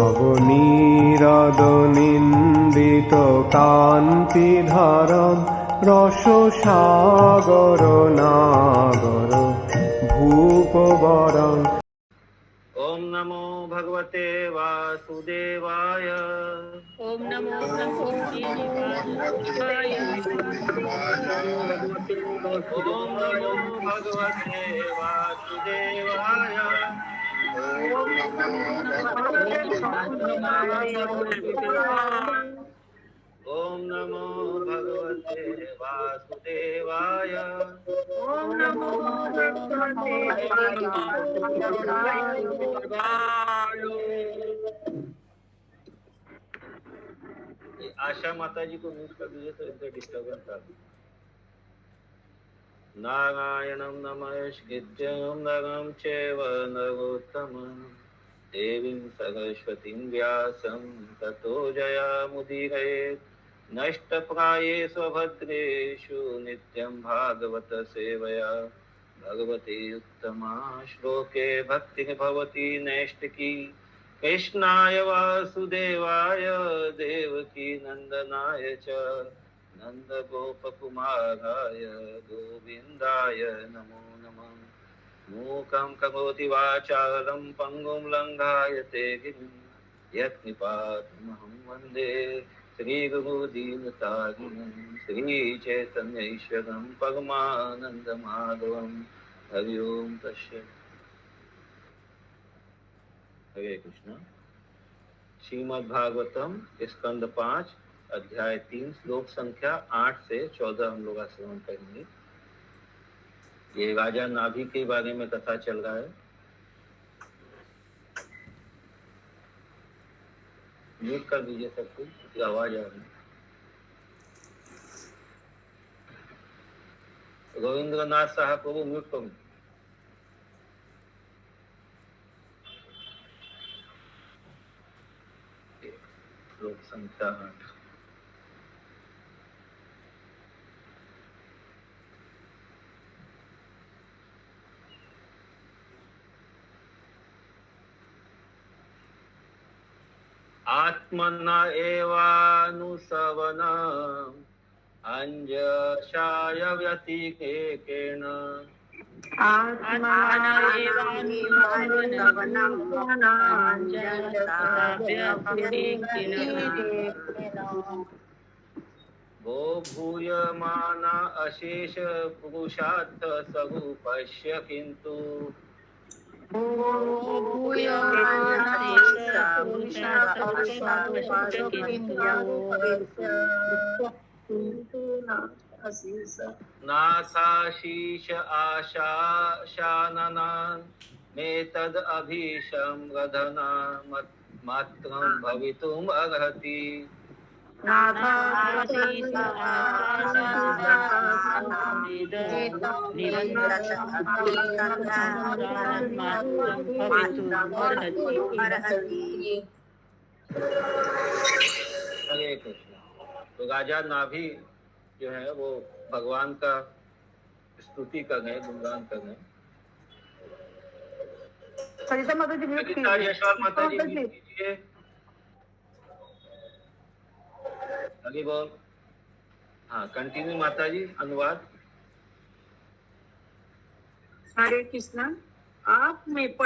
নবনীরদনিন্দিত কান্তিধারম রসসাগর নাগর ভূপবরং। ओम नमो भगवते वासुदेवाय। ओम नमो भगवते वासुदेवाय। ओम नमो भगवते वासुदेवाय। ओम नमो भगवते वासुदेवाय। ओम नमो भगवते वासुदेवाय। ओम नमो भगवते वासुदेवाय। आशा माता जी को म्यूट कर दीजिए तो इनका डिस्टर्बेंस आ गया। नारायणं नमस्कृत्यं नरं चैव नरोत्तमं देवीं सरस्वतीं व्यासं ततो जयामुदीरयेत्। नष्टप्रायेषु भद्रेषु नित्यं भागवत सेवया भगवती उत्तमा श्लोके भक्तिर्भवती नैष्टिकी। कृष्णाय वासुदेवाय देवकी नंदनाय च नन्दगोपकुमाराय गोविन्दाय नमो नमः। मूकं करोति वाचालं पङ्गुं लङ्घायते गिरिं यत्कृपातमहं वन्दे श्रीगुरुदीनतारिणं श्रीचैतन्यैश्वरं परमानन्दमाधवं। हरि ओं तस्य। हरे कृष्ण। श्रीमद्भागवतम स्कंद 5 अध्याय 3 श्लोक संख्या 8 से 14 हम लोग श्रवण करेंगे। ये राजा नाभि के बारे में कथा चल रहा है। म्यूट कर दीजिए सब कुछ, आवाज आ रही है। रविंद्रनाथ साहब को म्यूट करो। श्लोक संख्या 8। आत्मना एवानुसवनम् अंजशाय व्यतिरेकेण। आत्मना एवानुसवनं व्यतिरेकेण। वो भूयमाना अशेष पुरुषार्थ स्वरूपस्य किन्तु नाथाशीष आशाशाननान् मेतद् अभीशं मात्रं भवितुम् अर्हति। हरे कृष्ण। तो राजा नाभि जो है वो भगवान का स्तुति कर रहे हैं, गुणगान कर रहे हैं। यशोर माता जी कीजिए। आगे बोल। हाँ, कंटिन्यू माता जी, अनुवाद। हरे कृष्णा। आप में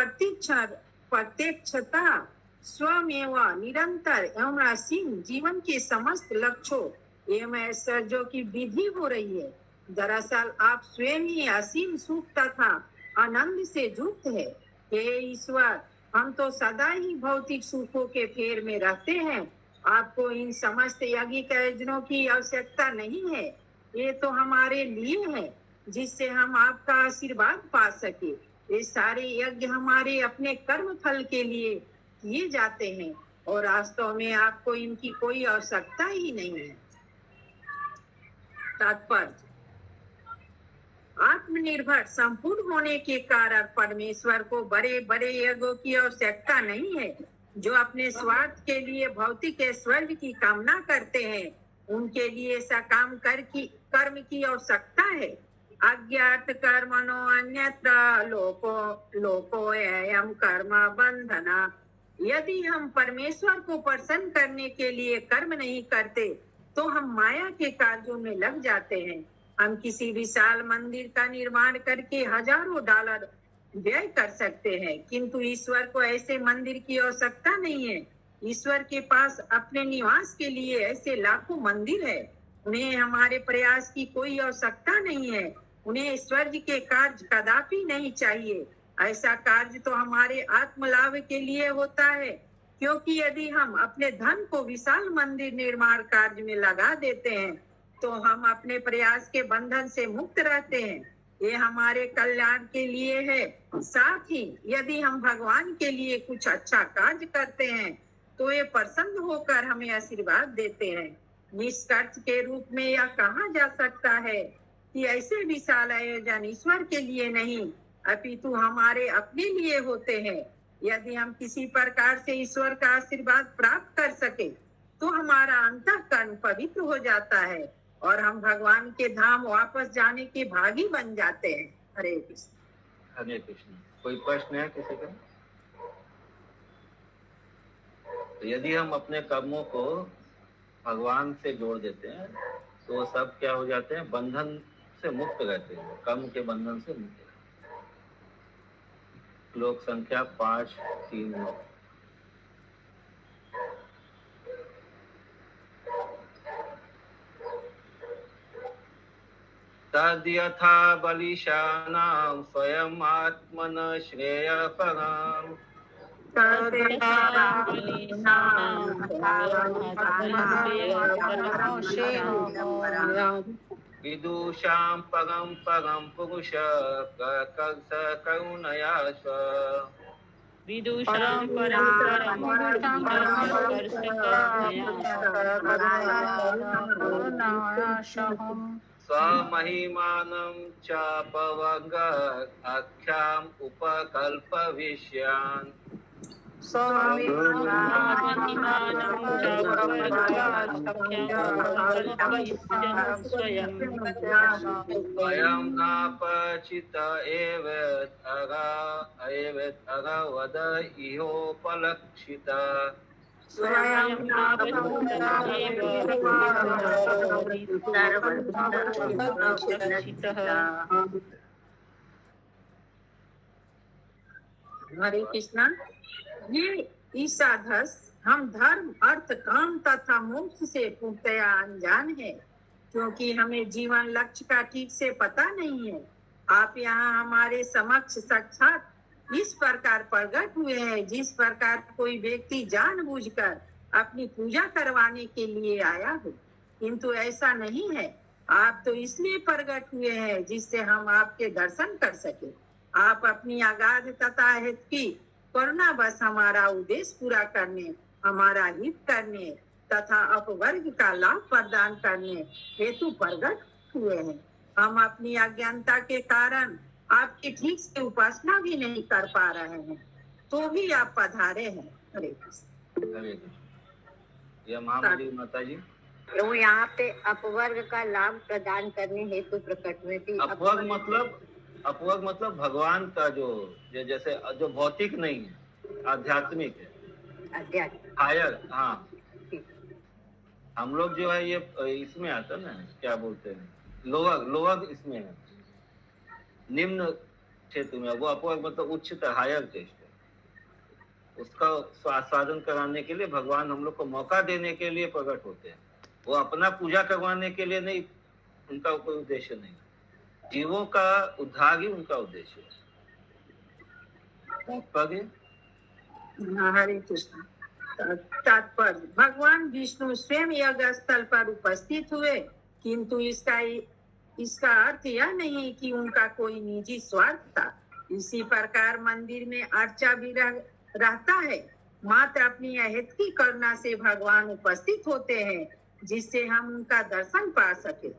प्रत्यक्षता स्वमेव निरंतर एवं असीम जीवन के समस्त लक्ष्यों एवं ऐश्वर्यों की विधि हो रही है। दरअसल आप स्वयं ही असीम सुख तथा आनंद से युक्त है। हे ईश्वर, हम तो सदा ही भौतिक सुखों के फेर में रहते हैं। आपको इन समस्त यज्ञ यज्ञों की आवश्यकता नहीं है। ये तो हमारे लिए है जिससे हम आपका आशीर्वाद पा सके। ये सारे यज्ञ हमारे अपने कर्म फल के लिए किए जाते हैं और वास्तव में आपको इनकी कोई आवश्यकता ही नहीं है। तात्पर्य: आत्मनिर्भर संपूर्ण होने के कारण परमेश्वर को बड़े बड़े यज्ञों की आवश्यकता नहीं है। जो अपने स्वार्थ के लिए भौतिक ऐश्वर्य की कामना करते हैं, उनके लिए सकाम कर्म की आवश्यकता है। अज्ञात कर्मणो अन्यत्र लोको एयं कर्म बंधना यदि हम परमेश्वर को प्रसन्न करने के लिए कर्म नहीं करते तो हम माया के कार्यों में लग जाते हैं। हम किसी विशाल मंदिर का निर्माण करके हजारों डॉलर व्यय कर सकते हैं, किंतु ईश्वर को ऐसे मंदिर की आवश्यकता नहीं है। ईश्वर के पास अपने निवास के लिए ऐसे लाखों मंदिर है। उन्हें हमारे प्रयास की कोई आवश्यकता नहीं है। उन्हें स्वर्ग के कार्य कदापि नहीं चाहिए। ऐसा कार्य तो हमारे आत्मलाभ के लिए होता है, क्योंकि यदि हम अपने धन को विशाल मंदिर निर्माण कार्य में लगा देते हैं तो हम अपने प्रयास के बंधन से मुक्त रहते हैं। ये हमारे कल्याण के लिए है। साथ ही यदि हम भगवान के लिए कुछ अच्छा कार्य करते हैं तो ये प्रसन्न होकर हमें आशीर्वाद देते हैं। निष्कर्ष के रूप में यह कहा जा सकता है कि ऐसे विशाल आयोजन ईश्वर के लिए नहीं अपितु हमारे अपने लिए होते हैं। यदि हम किसी प्रकार से ईश्वर का आशीर्वाद प्राप्त कर सके तो हमारा अंतःकरण पवित्र हो जाता है और हम भगवान के धाम वापस जाने के भागी बन जाते हैं। हरे कृष्ण। हरे कृष्ण। कोई प्रश्न है किसी का? तो यदि हम अपने कर्मों को भगवान से जोड़ देते हैं तो वो सब क्या हो जाते हैं? बंधन से मुक्त रहते हैं, कर्म के बंधन से मुक्त। श्लोक संख्या 539। तद्यथा बलिशानां स्वयं आत्मन श्रेयःपरम् विदुषां परं परं पुरुष प्रकर्ष करुणया स्व विदुषां परं स्वमहिमानं च पवग आख्याम् उपकल्पयिष्यान् स्वयं नापचित एवेदर वद इहोपलक्षित हरे कृष्णा। ये ईसाधस हम धर्म अर्थ काम तथा मोक्ष से पूर्णतया अनजान है, क्योंकि हमें जीवन लक्ष्य का ठीक से पता नहीं है। आप यहाँ हमारे समक्ष साक्षात इस प्रकार प्रकट हुए हैं जिस प्रकार कोई व्यक्ति जानबूझकर अपनी पूजा करवाने के लिए आया हो, किंतु ऐसा नहीं है। आप तो इसलिए प्रकट हुए हैं जिससे हम आपके दर्शन कर सके। आप अपनी अगाध तथा हित की करुणा बस हमारा उद्देश्य पूरा करने, हमारा हित करने तथा अपवर्ग का लाभ प्रदान करने हेतु प्रकट हुए हैं। हम अपनी अज्ञानता के कारण आपकी ठीक से उपासना भी नहीं कर पा रहे हैं, तो भी आप पधारे हैं। हरे कृष्ण। हरे कृष्ण। यह महामंत्री माता जी तो यहाँ पे अपवर्ग का लाभ प्रदान करने हेतु प्रकट हुए थी। अपवर्ग मतलब भगवान का जो जैसे जो भौतिक नहीं है, आध्यात्मिक है, आध्यात्मिक हायर। हाँ, हम लोग जो है ये इसमें आता ना, क्या बोलते हैं, लोअर इसमें है, निम्न क्षेत्र में। वो अपवर्ग मतलब उच्चतर, हायर टेस्ट है। उसका आस्वादन कराने के लिए भगवान हम लोग को मौका देने के लिए प्रकट होते हैं। वो अपना पूजा करवाने के लिए नहीं, उनका कोई उद्देश्य नहीं। जीवों का उद्धार ही उनका उद्देश्य है। हरे कृष्ण। तात्पर्य, भगवान विष्णु स्वयं यज्ञ स्थल पर उपस्थित हुए, किंतु इसका अर्थ यह नहीं कि उनका कोई निजी स्वार्थ था। इसी प्रकार मंदिर में अर्चा भी रहता है, मात्र अपनी अहित की करुणा से भगवान उपस्थित होते हैं जिससे हम उनका दर्शन पा सके।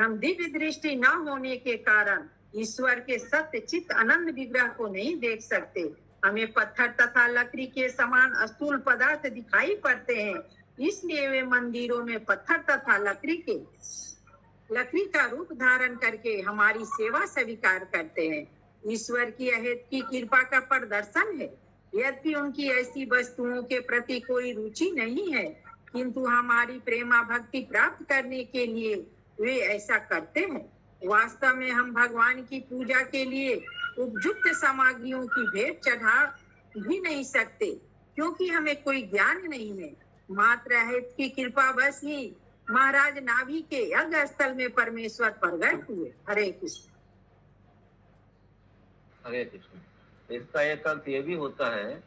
हम दिव्य दृष्टि न होने के कारण ईश्वर के सत्य चित्त आनंद विग्रह को नहीं देख सकते। हमें पत्थर तथा लकड़ी के समान स्थूल पदार्थ दिखाई पड़ते हैं, इसलिए वे मंदिरों में पत्थर तथा लकड़ी का रूप धारण करके हमारी सेवा स्वीकार करते हैं। ईश्वर की अहित की कृपा का प्रदर्शन है। यद्यपि उनकी ऐसी वस्तुओं के प्रति कोई रुचि नहीं है, किंतु हमारी प्रेमा भक्ति प्राप्त करने के लिए वे ऐसा करते हैं। वास्तव में हम भगवान की पूजा के लिए उपयुक्त सामग्रियों की भेंट चढ़ा भी नहीं सकते, क्योंकि हमें कोई ज्ञान नहीं है। मात्र हित की कृपा बस ही महाराज नाभि के यज्ञ स्थल में परमेश्वर प्रकट हुए। हरे कृष्ण। हरे कृष्ण। इसका एक अर्थ ये भी होता है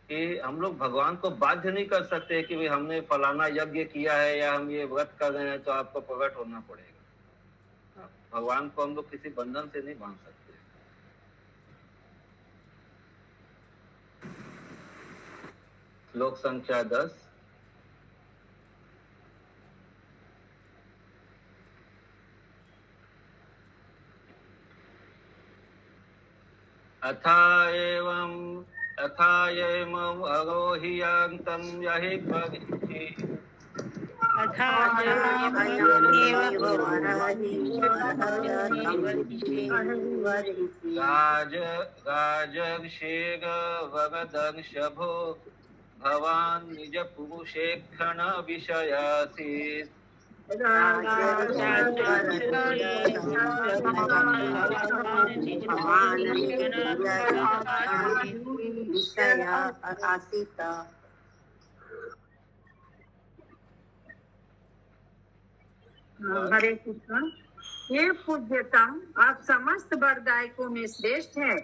कि हम लोग भगवान को बाध्य नहीं कर सकते कि भाई हमने फलाना यज्ञ किया है या हम ये व्रत कर रहे हैं तो आपको प्रकट होना पड़ेगा। भगवान को हम लोग किसी बंधन से नहीं बांध सकते। श्लोक संख्या 10। अथा एवम् अरोहियांतं यहि भगिष्यति राजर्षेग वरदर्शभो भवान् निज पुरुषेक्षण विषयासीत्। हरे कृष्ण। ये पूज्यतम, आप समस्त वरदायकों में श्रेष्ठ है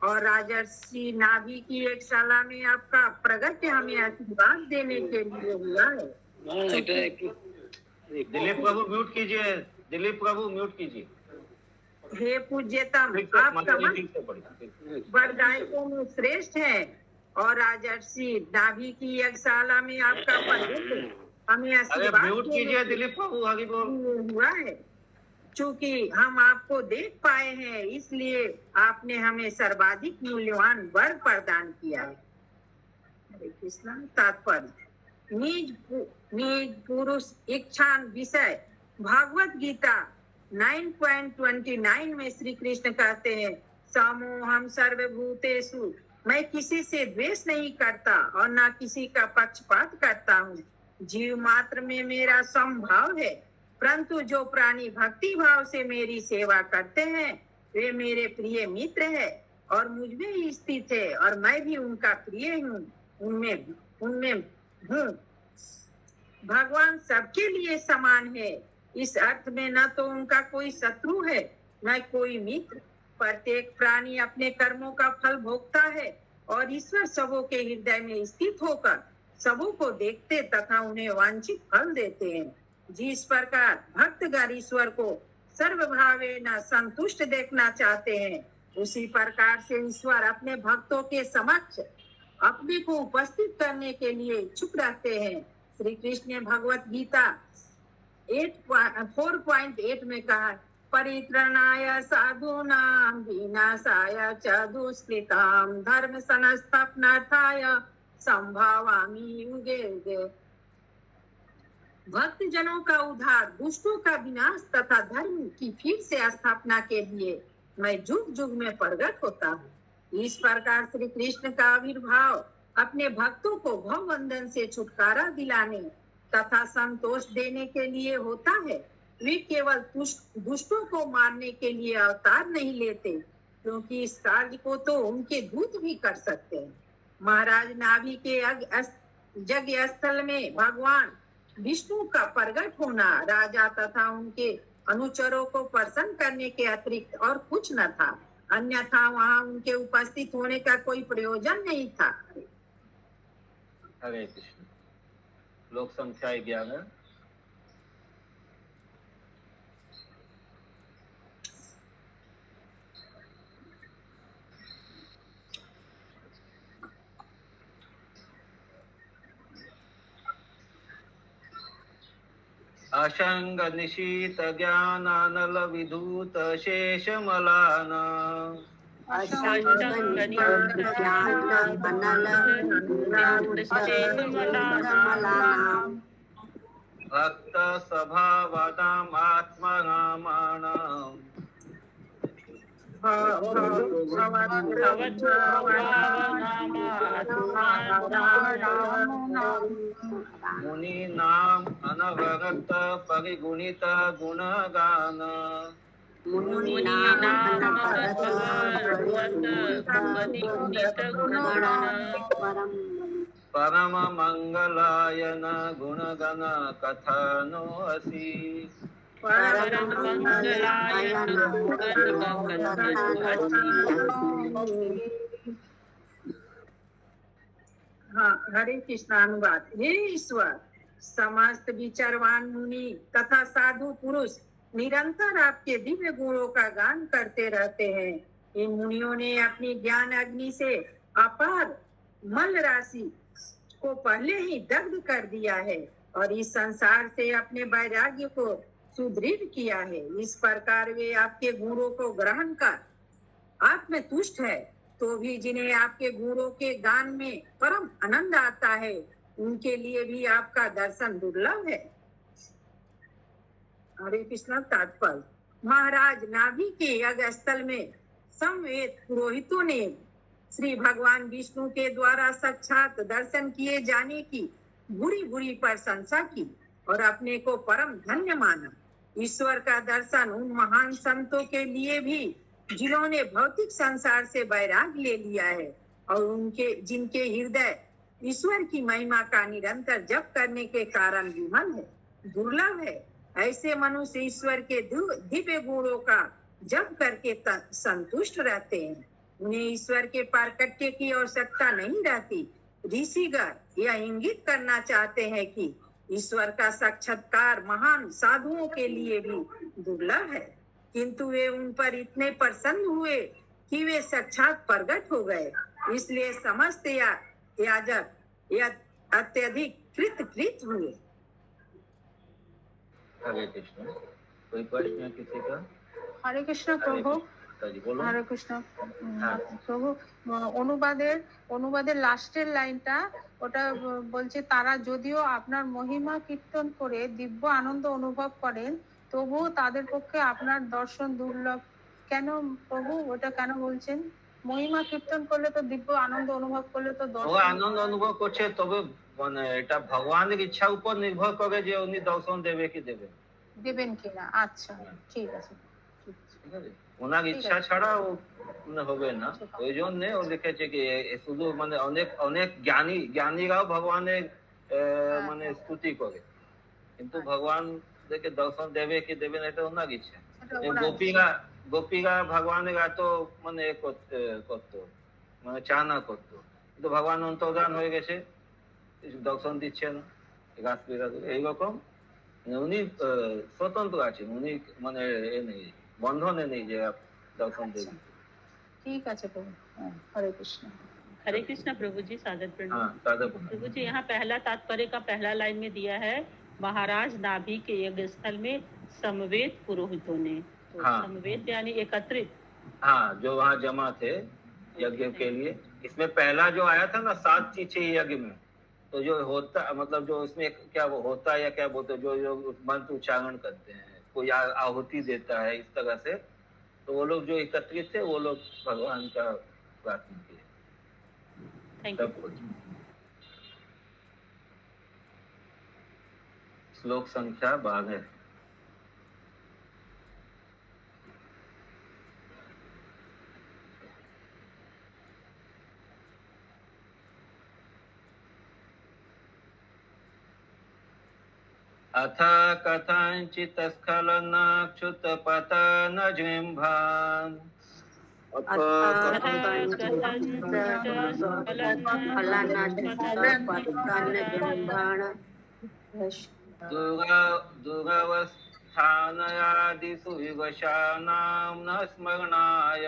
और राजर्षि नाभि की एक शाला में आपका प्रगट हमें आशीर्वाद देने के लिए हुआ है। दिलीप प्रभु म्यूट कीजिए। दिलीप प्रभु म्यूट कीजिए। हे पूज्यतम, आप समस्त वरदायकों में श्रेष्ठ है और राजर्षि नाभि की यज्ञशाला में आपका प्रगट हमें आशीर्वाद म्यूट कीजिए दिलीप प्रभु, आगे बोल। हुआ है। चूंकि हम आपको देख पाए हैं, इसलिए आपने हमें सर्वाधिक मूल्यवान वर प्रदान किया है। हरे कृष्ण। तात्पर्य। निज पुरुष इच्छा विषय भागवत गीता 9.29 में श्री कृष्ण कहते हैं, समोहम सर्वभूतेषु, मैं किसी से द्वेष नहीं करता और न किसी का पक्षपात करता हूँ। जीव मात्र में मेरा समभाव है, परंतु जो प्राणी भक्ति भाव से मेरी सेवा करते हैं वे मेरे प्रिय मित्र है और मुझ में ही स्थित है और मैं भी उनका प्रिय हूँ, उनमें हूँ। भगवान सबके लिए समान है। इस अर्थ में न तो उनका कोई शत्रु है न कोई मित्र। प्रत्येक प्राणी अपने कर्मों का फल भोगता है और ईश्वर सबों के हृदय में स्थित होकर सबों को देखते तथा उन्हें वांछित फल देते हैं। जिस प्रकार भक्तगण ईश्वर को सर्वभावे न संतुष्ट देखना चाहते हैं, उसी प्रकार से ईश्वर अपने भक्तों के समक्ष अपने को उपस्थित करने के लिए इच्छुक रहते हैं। श्री कृष्ण ने भगवत गीता 4.8 में कहा, परित्रणाय साधूनां विनाशाय च दुष्कृतां धर्म संस्थापनार्थाय संभावामि युगे युगे। भक्त जनों का उद्धार, दुष्टों का विनाश तथा धर्म की फिर से स्थापना के लिए मैं युग युग में प्रकट होता हूँ। इस प्रकार श्री कृष्ण का आविर्भाव अपने भक्तों को भवबंधन से छुटकारा दिलाने तथा संतोष देने के लिए होता है। वे केवल दुष्टों को मारने के लिए अवतार नहीं लेते, क्योंकि इस कार्य को तो उनके दूत भी कर सकते हैं। महाराज नाभि के यज्ञ स्थल में भगवान विष्णु का प्रकट होना राजा तथा उनके अनुचरों को प्रसन्न करने के अतिरिक्त और कुछ न था, अन्यथा वहां उनके उपस्थित होने का कोई प्रयोजन नहीं था। हरे कृष्ण। श्लोक संख्या 11। असंग निशीत ज्ञानानल विधूत शेषमलान भक्त स्वभावानाम् आत्मनामानाम् मुनि नाम अनवरत परिगुणित गुणगान मुनि मुनि नाम नाम अनवरत अनवरत परिगुणित गुणगान परम परम मंगलायन गुणगण कथनो असि परम मंगलायन गुणगण कथन असी। हाँ, हरे कृष्ण अनुवाद। हे ईश्वर, समस्त विचारवान मुनि तथा साधु पुरुष निरंतर आपके दिव्य गुणों का गान करते रहते हैं। इन मुनियों ने अपनी ज्ञान अग्नि से अपार मल राशि को पहले ही दग्ध कर दिया है और इस संसार से अपने वैराग्य को सुदृढ़ किया है। इस प्रकार वे आपके गुणों को ग्रहण कर आप में तुष्ट है, तो भी जिन्हें आपके गुणों के गान में परम आनंद आता है, उनके लिए भी आपका दर्शन दुर्लभ है। हरे कृष्ण तात्पर्य। महाराज नाभि के यज्ञ स्थल में समवेत पुरोहितों ने श्री भगवान विष्णु के द्वारा साक्षात दर्शन किए जाने की बुरी बुरी प्रशंसा की और अपने को परम धन्य माना। ईश्वर का दर्शन उन महान संतों के लिए भी जिन्होंने भौतिक संसार से वैराग ले लिया है और उनके जिनके हृदय ईश्वर की महिमा का निरंतर जप करने के कारण विमल है, दुर्लभ है। ऐसे मनुष्य ईश्वर के दिव्य गुणों का जप करके संतुष्ट रहते हैं। उन्हें ईश्वर के प्राकट्य की आवश्यकता नहीं रहती। ऋषिगण यह इंगित करना चाहते हैं कि ईश्वर का साक्षात्कार महान साधुओं के लिए भी दुर्लभ है, किंतु वे उन पर इतने प्रसन्न हुए कि वे साक्षात प्रकट हो गए। इसलिए समस्त याजक अत्यधिक कृत हुए। हरे कृष्ण। कोई प्रश्न है किसी का? হরে কৃষ্ণ প্রভু। जी बोलो। হরে কৃষ্ণ হ্যাঁ। প্রভু, অনুবাদের লাস্টের লাইনটা ওটা বলছে, তারা যদিও আপনার মহিমা কীর্তন করে দিব্য আনন্দ অনুভব করেন, তবুও তাদের পক্ষে আপনার দর্শন দুর্লভ। কেন প্রভু, ওটা কেন বলছেন? মহিমা কীর্তন করলে তো দিব্য আনন্দ অনুভব করলে তো ও দর্শন আনন্দ অনুভব করছে, তবে মানে এটা ভগবানের ইচ্ছার উপর নির্ভর করে যে উনি দর্শন দেবে কি দেবে দেবেন কিনা। আচ্ছা, ঠিক আছে, ঠিক আছে। ঠিক আছে, ওনার ইচ্ছা ছাড়া ও হবে না। ওই জন্য ও লিখেছে কি শুধু মানে অনেক অনেক জ্ঞানীরাও ভগবানের মানে স্তুতি করে, কিন্তু ভগবান দেখে দর্শন দেবে কি দেবে না এটা ওনার ইচ্ছা। গোপীরা ভগবানের এত মানে করতো মানে চাহনা করতো, কিন্তু ভগবান অন্তর্ধান হয়ে গেছে, দর্শন দিচ্ছে না। রাসলীলা এইরকম উনি স্বতন্ত্র আছেন, উনি মানে এ নেই, বন্ধনে নেই যে দর্শন দেবেন। ঠিক আছে প্রভু। हरे कृष्ण। हरे कृष्ण प्रभु जी, सादर प्रणाम। हाँ, सादर प्रणाम। प्रभु जी, यहाँ पहला तात्पर्य का पहला लाइन में दिया है, महाराज नाभि के यज्ञ स्थल में समवेत पुरोहितों ने। तो हाँ। समवेत यानी एकत्रित। हाँ, जो वहाँ जमा थे यज्ञ के लिए। इसमें पहला जो आया था ना 7 चीजें यज्ञ में, तो जो होता मतलब जो इसमें क्या वो होता है या क्या बोलते जो मंत्र उच्चारण करते हैं, कोई आहुति देता है, इस तरह से तो वो लोग जो एकत्रित थे वो लोग भगवान का प्रार्थना किए। Thank you. श्लोक संख्या 12। अथ कथञ्चित् स्खलनाच्युतपतनजिह्वान् दुरवस्थानयादिषु विवशानां न स्मरणाय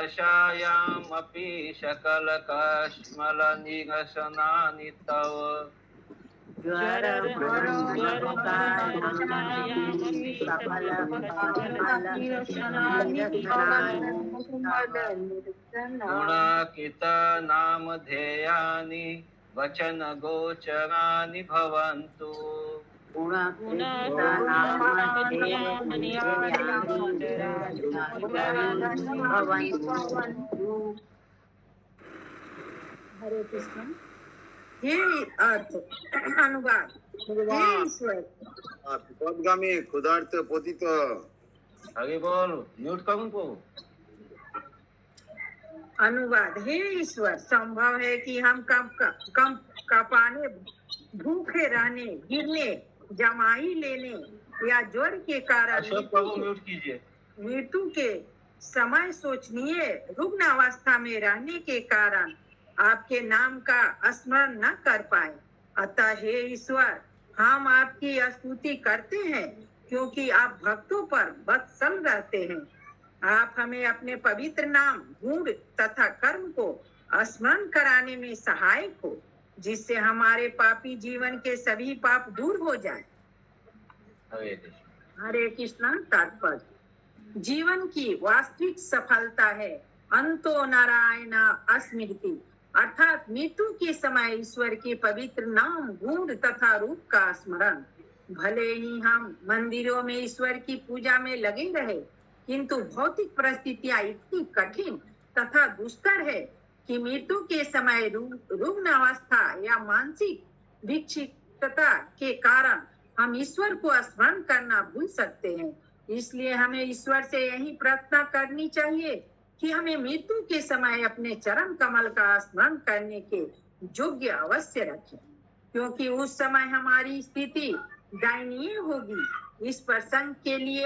मरणदशायामपि सकलकश्मलनिरसनानि तव गुणाकित नामधेयानि वचन गोचरानि भवन्तु। हरे कृष्ण। ये अर्थ अनुवाद। हे ईश्वर, पदगामी खुदार्थ पतित आगे बोल, म्यूट करूं को? अनुवाद। हे ईश्वर, संभव है कि हम कम कपाने, भूखे रहने, गिरने, जमाई लेने या ज्वर के कारण अशोक प्रभु म्यूट कीजिए। मृत्यु के समय सोचनीय रुग्ण अवस्था में रहने के कारण आपके नाम का स्मरण न कर पाए। अतः हे ईश्वर, हम आपकी स्तुति करते हैं क्योंकि आप भक्तों पर वत्सल रहते हैं। आप हमें अपने पवित्र नाम, गुण तथा कर्म को स्मरण कराने में सहायक हो, जिससे हमारे पापी जीवन के सभी पाप दूर हो जाए। हरे कृष्ण। हरे कृष्ण। तात्पर्य: जीवन की वास्तविक सफलता है अंतो नारायण स्मृति, अर्थात मृत्यु के समय ईश्वर के पवित्र नाम, गुण तथा रूप का स्मरण। भले ही हम मंदिरों में ईश्वर की पूजा में लगे रहे, किंतु भौतिक परिस्थितियां इतनी कठिन तथा दुष्कर है कि मृत्यु के समय रुग्ण अवस्था या मानसिक विक्षिप्तता के कारण हम ईश्वर को स्मरण करना भूल सकते हैं। इसलिए हमें ईश्वर से यही प्रार्थना करनी चाहिए कि हमें मृत्यु के समय अपने चरण कमल का स्मरण करने के योग्य अवश्य रखें, क्योंकि उस समय हमारी स्थिति दयनीय होगी। इस प्रसंग के लिए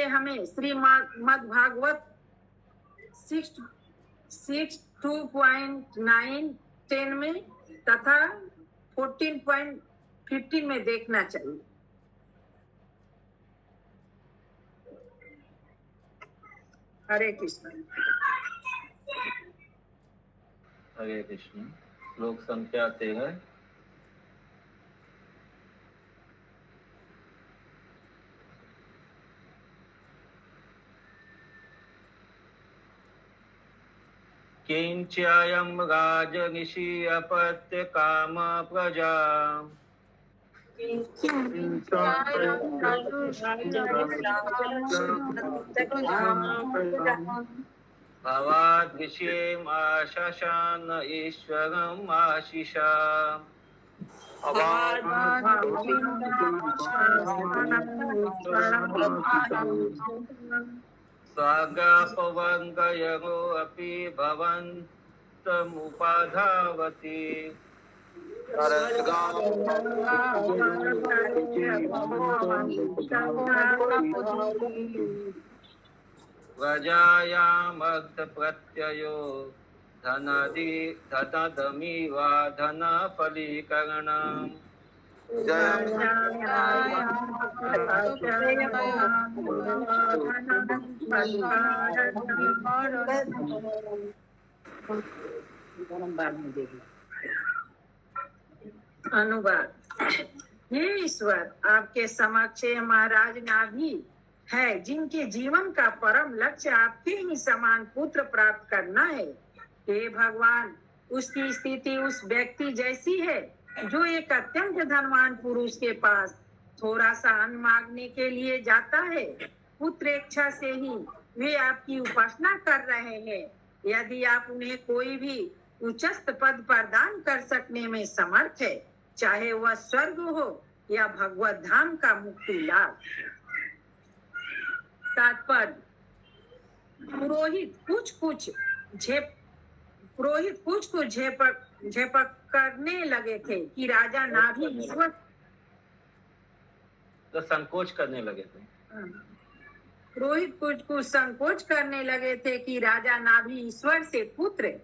हमें श्रीमद् भागवत 6.2.9-10 में तथा 14.15 में देखना चाहिए। हरे कृष्ण। हरे कृष्ण। श्लोक संख्या 13। किंचायं राजऋषि अपत्य काम प्रजा भवाद् ऋषिम् आशशान ईश्वरम् आशिषा। स्वागपवङ्गयो अपि भवन्तमुपाधावति। प्रजायामर्थ प्रत्ययो धनदमिवा धनफलीकरणम्। अनुवाद। हे ईश्वर, आपके समक्ष महाराज नाभि है, जिनके जीवन का परम लक्ष्य आपके ही समान पुत्र प्राप्त करना है। हे भगवान, उसकी स्थिति उस व्यक्ति जैसी है जो एक अत्यंत धनवान पुरुष के पास थोड़ा सा अन्न मांगने के लिए जाता है। पुत्र इच्छा से ही वे आपकी उपासना कर रहे हैं। यदि आप उन्हें कोई भी उच्चस्त पद प्रदान कर सकने में समर्थ है, चाहे वह स्वर्ग हो या भगवत धाम का मुक्ति लाभ। तात्पर्य: पुरोहित कुछ झेपक करने लगे थे कि राजा नाभि ईश्वर तो संकोच करने लगे थे। पुरोहित कुछ संकोच करने लगे थे कि राजा नाभि ईश्वर से पुत्र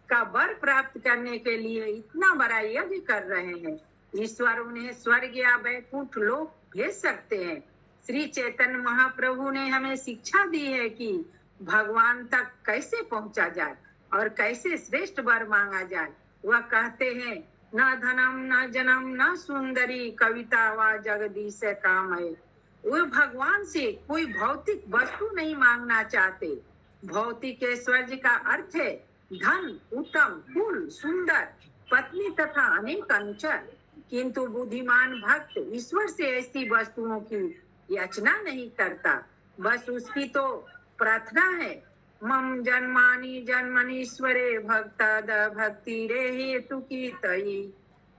का वर प्राप्त करने के लिए इतना बड़ा यज्ञ कर रहे हैं। ईश्वर उन्हें स्वर्ग या वैकुंठ लोक भेज सकते हैं। श्री चैतन्य महाप्रभु ने हमें शिक्षा दी है कि भगवान तक कैसे पहुंचा जाए और कैसे श्रेष्ठ वर मांगा जाए। वह कहते हैं, न धनम न जनम न सुंदरी कविता व जगदीश काम है। वे भगवान से कोई भौतिक वस्तु नहीं मांगना चाहते। भौतिक ऐश्वर्य का अर्थ है धन, उत्तम कुल, सुंदर पत्नी तथा अनेक अनुचर। किंतु बुद्धिमान भक्त ईश्वर से ऐसी वस्तुओं की याचना नहीं करता, बस उसकी तो प्रार्थना है। मम जन्मानि जन्मनीश्वरे भक्त भक्ति रे हेतु की तई।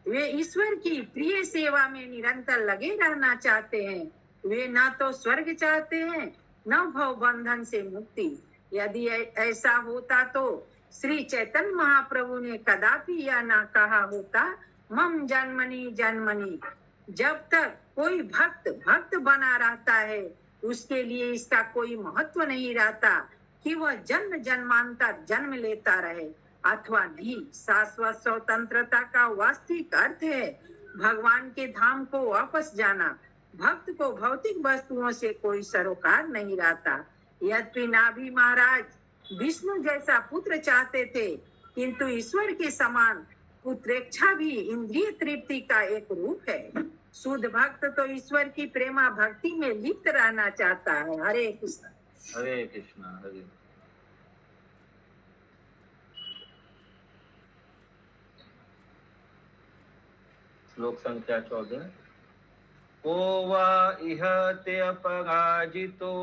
वे ईश्वर की प्रिय सेवा में निरंतर लगे रहना चाहते हैं। वे न तो स्वर्ग चाहते हैं न भव बंधन से मुक्ति। यदि ऐसा होता तो श्री चैतन्य महाप्रभु ने कदापि यह न कहा होता मम जन्मनी जन्मनी। जब तक कोई भक्त भक्त बना रहता है उसके लिए इसका कोई महत्व नहीं रहता कि वह जन्म जन्मांतर जन्म लेता रहे अथवा नहीं। शाश्वत स्वतंत्रता का वास्तविक अर्थ है भगवान के धाम को वापस जाना। भक्त को भौतिक वस्तुओं से कोई सरोकार नहीं रहता। यद्यपि नाभि महाराज विष्णु जैसा पुत्र चाहते थे, किंतु ईश्वर के समान पुत्रेच्छा भी इंद्रिय तृप्ति का एक रूप है। शुद्ध भक्त तो ईश्वर की प्रेमा भक्ति में लिप्त रहना चाहता है। हरे कृष्ण। हरे कृष्णा। हरे श्लोक संख्या 14। को वा इह ते अपराजितो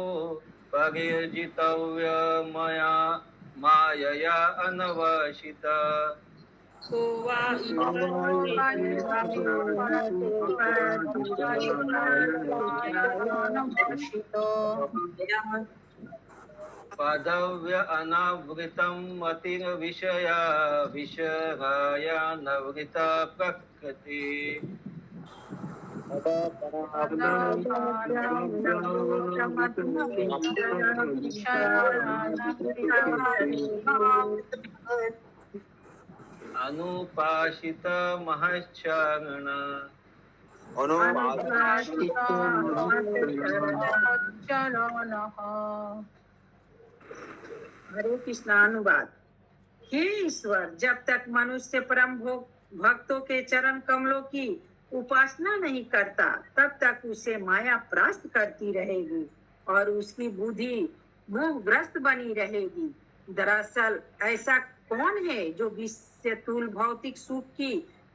परिजितव्य मया मायया अनवशिता। पादव्य अनावृतं मतिर् विषया विषयाया नवृता प्रकृति। अनुपाशित महच्चारण। हरे कृष्णा। अनुवाद। हे ईश्वर, जब तक मनुष्य परम भक्तों के चरण कमलों की उपासना नहीं करता तब तक उसे माया परास्त करती रहेगी और उसकी बुद्धि मोहग्रस्त बनी रहेगी। दरअसल ऐसा कौन है जो विश्व तुल भौतिक सुख की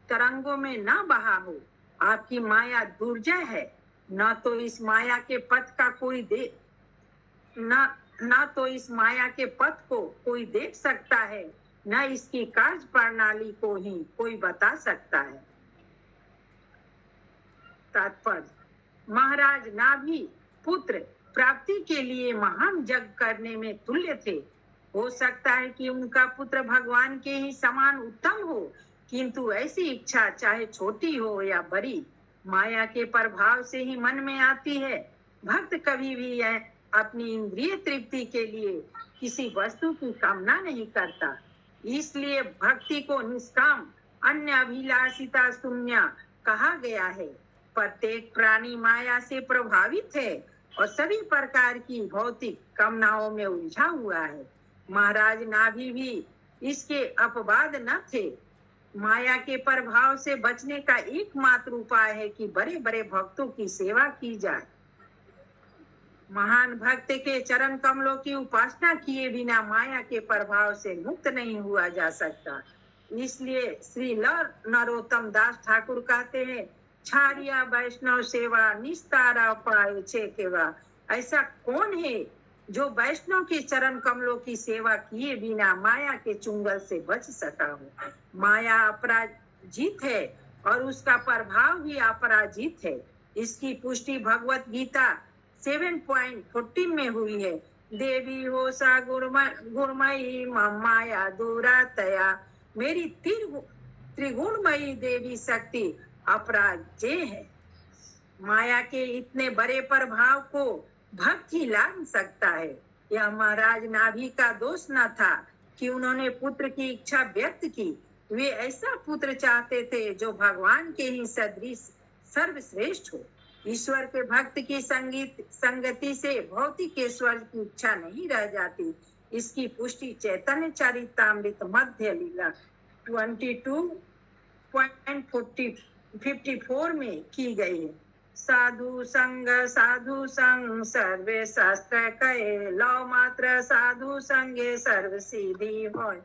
तरंगों में न बहा हो। आपकी माया दुर्जय है। न तो इस माया के पथ का कोई न तो इस माया के पथ को कोई देख सकता है, न इसकी कार्य प्रणाली को ही कोई बता सकता है। तात्पर्य। महाराज नाभि पुत्र प्राप्ति के लिए महान जग करने में तुल्य थे। हो सकता है कि उनका पुत्र भगवान के ही समान उत्तम हो, किंतु ऐसी इच्छा चाहे छोटी हो या बड़ी माया के प्रभाव से ही मन में आती है। भक्त कभी भी अपनी इंद्रिय तृप्ति के लिए किसी वस्तु की कामना नहीं करता। इसलिए भक्ति को निष्काम अन्य अभिलाषिता शून्य कहा गया है। प्रत्येक प्राणी माया से प्रभावित है और सभी प्रकार की भौतिक कामनाओं में उलझा हुआ है। महाराज नाभि भी इसके अपवाद न थे। माया के प्रभाव से बचने का एकमात्र उपाय है कि बड़े बड़े भक्तों की सेवा की जाए। महान भक्त के चरण कमलों की उपासना किए बिना माया के प्रभाव से मुक्त नहीं हुआ जा सकता। इसलिए श्री नरोत्तम दास ठाकुर कहते हैं, छारिया वैष्णव सेवा निस्तारा पाए छे केवा। ऐसा कौन है जो वैष्णव के चरण कमलों की सेवा किए बिना माया के चुंगल से बच सका हो। माया अपराजित है और उसका प्रभाव भी अपराजित है। इसकी पुष्टि भगवत गीता 7.14 में हुई है। देवी हो सा गुणमयी माया दूरातया। मेरी त्रिगुणमयी देवी शक्ति अपराज्य है। माया के इतने बड़े प्रभाव को भक्त ही लांघ सकता है। यह महाराज नाभि का दोष न था कि उन्होंने पुत्र की इच्छा व्यक्त की। वे ऐसा पुत्र चाहते थे जो भगवान के ही सदृश सर्वश्रेष्ठ हो। ईश्वर के भक्त की संगति से भौतिक ईश्वर की इच्छा नहीं रह जाती। इसकी पुष्टि चैतन्य चरितामृत मध्य लीला 22 पॉइंट 54 में की गई है। साधु संग सर्वे शास्त्र कहे, लव मात्र साधु संगे सर्व सिद्धि होय।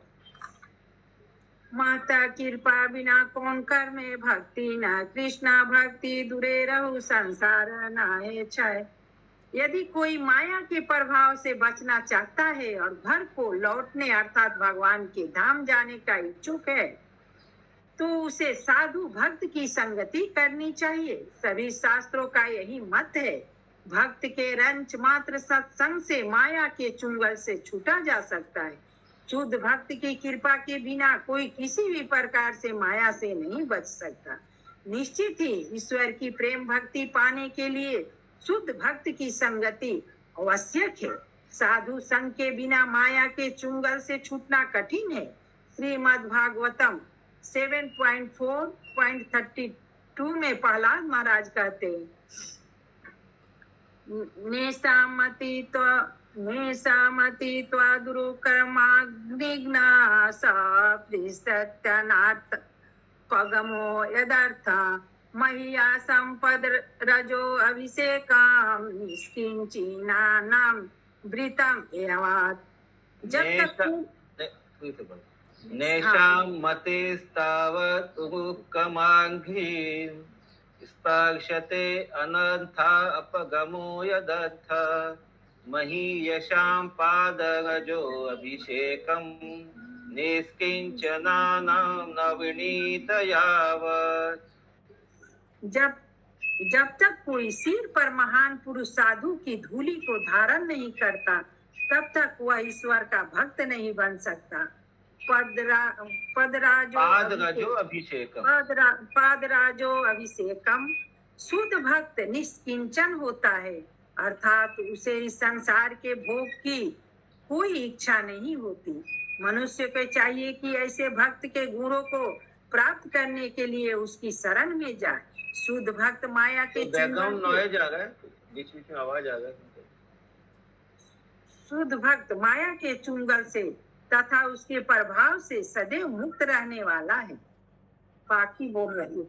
माता कृपा बिना कौन कर में भक्ति न, कृष्णा भक्ति दूरे रहु संसार नाहे छय। यदि कोई माया के प्रभाव से बचना चाहता है और घर को लौटने अर्थात भगवान के धाम जाने का इच्छुक है, तो उसे साधु भक्त की संगति करनी चाहिए। सभी शास्त्रों का यही मत है। भक्त के रंच मात्र सत्संग से माया के चुंगल से छूटा जा सकता है। शुद्ध भक्त की कृपा के बिना कोई किसी भी प्रकार से माया से नहीं बच सकता। निश्चित ही ईश्वर की प्रेम भक्ति पाने के लिए शुद्ध भक्त की संगति आवश्यक है। साधु संग के बिना माया के चुंगल से छूटना कठिन है। श्रीमद् भागवतम 7.4.32 में प्रहलाद महाराज कहते हैं, नेशामति त्वादुरु कर्माग्निग्ना सप्रिसत्यनार्थ पगमो यदर्थ मह्या संपद रजो अभिषेकम निष्किंचिनानाम वृतम एवात। जब तक नेशाम मतेस्तावत् उपकमांघ्रि स्पर्शते अनर्था अपगमो यदर्थ महीयशां पादरजो अभिषेकं निष्किंचनानां नवनीत यावत्। जब तक कोई सिर पर महान पुरुष साधु की धूलि को धारण नहीं करता, तब तक वह ईश्वर का भक्त नहीं बन सकता। पादराजो अभिषेकम। शुद्ध भक्त निष्किंचन होता है, अर्थात उसे इस संसार के भोग की कोई इच्छा नहीं होती। मनुष्य को चाहिए कि ऐसे भक्त के गुणों को प्राप्त करने के लिए उसकी शरण में जाए। शुद्ध भक्त माया के बैकग्राउंड नॉइज आ रहा है, बीच बीच में आवाज आ रहा है। शुद्ध भक्त माया के चुंगल से तथा उसके प्रभाव से सदैव मुक्त रहने वाला है। बाकी बोल रही है।